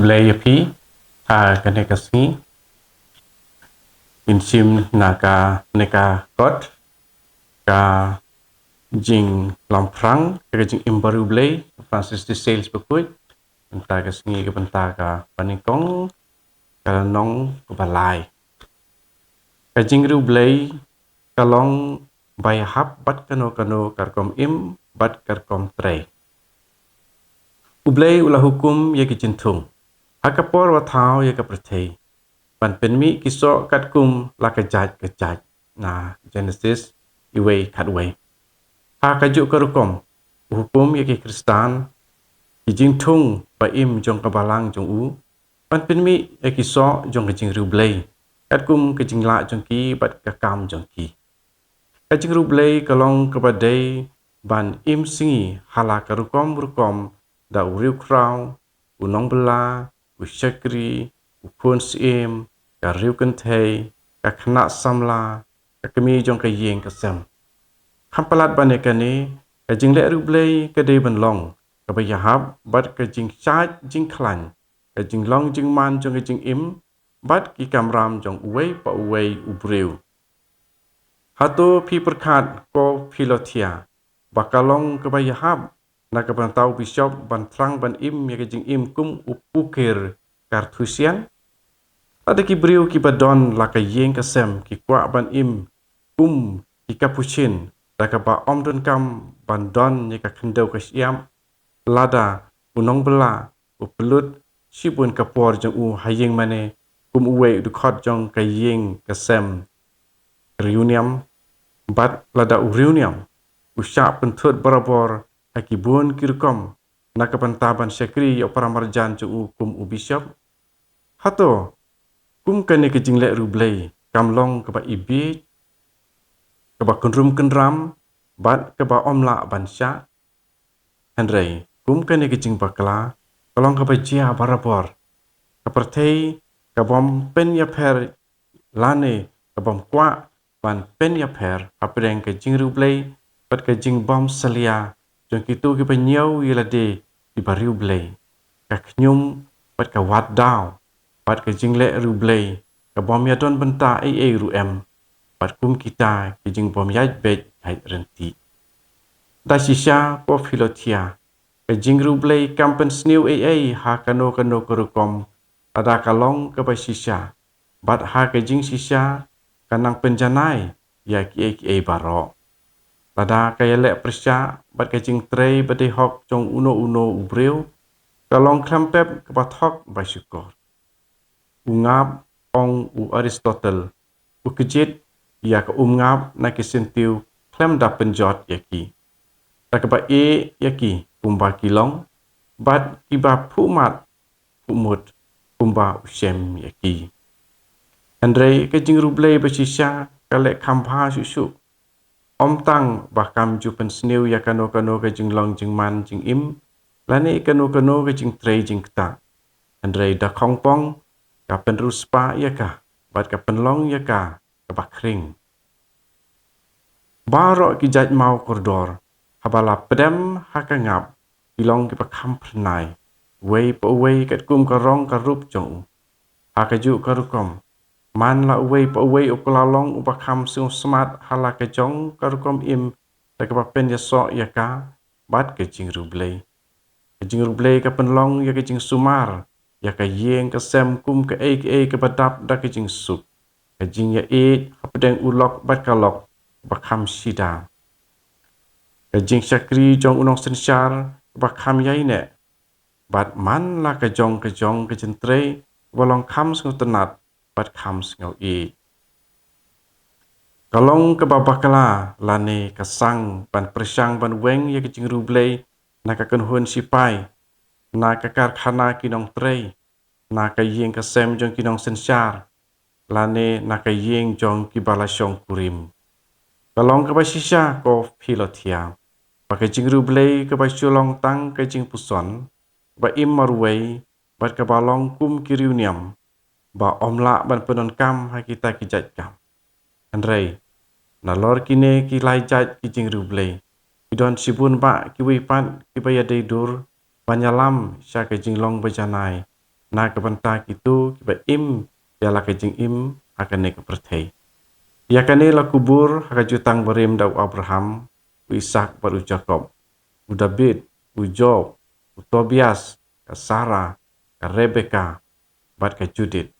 Blei api kene kasih insim naga neka kot ka jing Lamphrang ka jing bariewblei Francis de sales berkuit entah kasih ke Bynta Banyngkong ka nong ke balai ka jing bariewblei kalong bai hap bat kano karkom im bat karkom tre ublei ulah hukum ya ke jintung hakapor wathau ya ke perthei pan penmi kisok katkum la kejaj na Genesis iwei katwei ha kajuk karukom hukum ya ke Kristan ki jintung ba im jong kabalang jong u pan penmi ya kisok jong ke jing bariewblei katkum ke jingla jong ki bat kakam jong ki ka jing bariewblei kalong kabadai ban im singi hala karukom da uriu krau unong bela usyakri upun sim ka riu kenthei ka khna samla ka kemi jong ka yeng ka sem khampalat banekani ka jingle bariewblei ka dei ban long ka ba yahab bat ka jing chaj jing khlan ka jing long jing man jong ka jing im bat ki kamram jong uwei pa uwei ubreu hato phi perkhat ko philothia bakalong ka ba yahab na ka ban tau bishop ban trang ban im ya ka jing im kum upukir karthusian ada ki beriu ki badon la ka yeng ka sem ki kwa ban im kum ki kapuchin da ka ba omdon kam ban don ni ka khendau ka siam lada unong bela upelut sibun ka por jong u hayeng mane kum uwe du khot jong ka yeng ka sem reunion bat lada reunion usya penthut barabor akibun kirkom na ka pantaban syakri ya paramarjan jong u kum u bishop hato kum kane ke jingle bariewblei kamlong ke ba ibi ke ba kunrum kenram bat ke ba omla bansya henrei kum kane ke jing bakla kalong ke ba jia barabor ke perthei ke bom pen ya pher lane ke bom kwa ban pen ya pher apreng ke jing bariewblei bat ke jing bom salia jong kitu ke penyau yelade di bariewblei ka knyum bat ka wat daw bat ke jingle bariewblei ka bom ya don benta ai ruem bat kum kita ke jing bom yaj bet hai renti da sisha ko philothia ke jing bariewblei kampen sniu ai ha kano kurukom ada kalong ke ba sisha bat ha ke jing sisha kanang penjanai ya ki baro tada kaya lek persya bat ke jing trei bade hok jong uno ubreu kalong klampep ke bathok ba syukur ungap ong u Aristotle ukejit ya ke ngap na ke sentiu klem da penjot yaki tak ba yaki kumba kilong bat kiba phumat phumut kumba usem yaki Andrei ke jing bariewblei basisya kalek khampha susu om tang bakam jupen sniu ya kano ke jing long jing man jing im lani kano ke jing trei jing kta Andrei da khongpong ka penruspa ya ka bat ka penlong ya ka bakring baro ki jaj mau kordor habala pedem hakangap ilong ki pakham phnai wei po wei kat kum ka rong ka rup jong hakaju karukom man la wei po wei ukolalong upakham sung smart hala ka jong karukom im ta ka pen ya so ya ka bat ke jing bariewblei ka penlong ya ke jing sumar ya ka yeng ka sem kum ka ka badap da ke jing sup ka jing ya hapdeng ulok bat ka lok bakham sida ka jing syakri jong unong sensyar bakham yaine bat man la ka jong ke jing trei walong kham sung tenat bat kham sung kalong ke babakala lane kasang ban persang ban weng ya ke jing bariewblei na ka kenhun sipai na ka karkhana kinong trei na ka yeng ka sem jong kinong sensyar lane na ka yeng jong ki balasyong kurim kalong ka basisya ko philothia pakai jing bariewblei ka basulong tang ka jing puson ba im marwei bat ka balong kum kiriuniam ba omla ban penon kam ha kita kijat kam Andrei na lor kine ki lai jat ki jing bariewblei idon sibun ba ki wipat ki bayadei dur banyalam sya ka jing long bajanai na kabanta kitu kiba im yala ka jingim hakane ka perthei. Ya kane la kubur haka jutang barim da Abraham, u Ishak baru Jacob, u David, u Job, u Tobias, ka Sarah, ka Rebecca, bat ka Judith.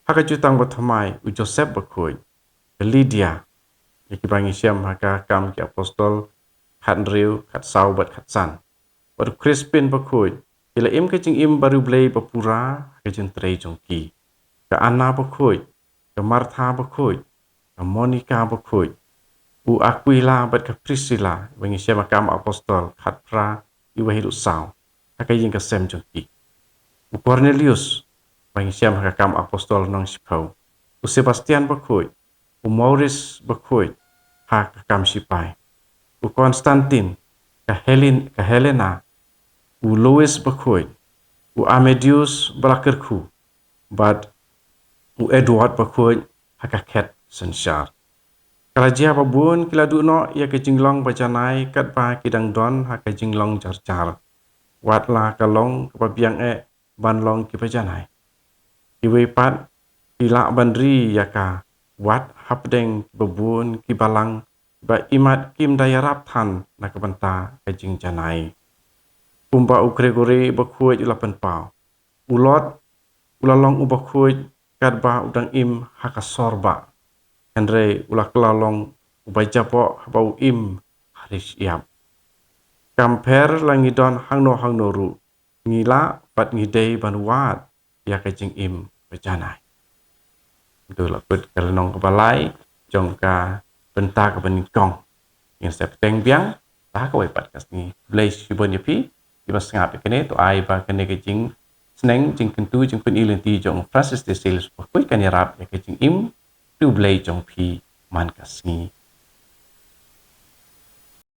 Haka jutang batamai u Joseph bakoi, ka Lydia, yaki bangi siam haka kam ki apostol Handrew kat sau bat kat san. Baru Crispin bakoi, ila im ka jingim bariewblei bapura haka jentrei jongki. Ka Anna bakoi, ka Martha bakoi, ka Monica bakoi, u Aquila bat ka Priscilla bangi siya makam apostol kat pra iwa hidup sao haka yin ka sem jongki. U Cornelius bangi siya makam apostol nong sipau. U Sebastian bakoi, u Maurice bakoi haka kam sipai. U Konstantin ka Helena, u Louis bakoi, u Amadeus balakerku, bat u Edward bakoi haka ket sensar. Kerajia babun kila duno ia ke jinglong bajanai kat ba kidang don haka jinglong jar-jar. Watla kalong kepabiang banlong ki bajanai. Iwe pat kila bandri yaka wat hapdeng babun ki balang ba imat kim daya raptan na kebanta ke jing janai. Kumba u Gregory bakhuj ulapan pau. Ulot ulalong u bakhuj kat ba udang im haka sorba. Henry ulak lalong ubay japo habau im haris iap. Kamper langidon hangno ru. Ngila pat ngidei banuat ya kajing im berjanai. Itu laput kelenong kebalai jong ka Bynta Banyngkong. Yang septeng biang tak kawai pat kasni. Blei shibon yapi iba sengap ikene to ai ba kene kajing seneng jing kentu jing kun ilenti jong Francis de Sales bakoi kan yarap ya kajing im tu blei jong pi man kasni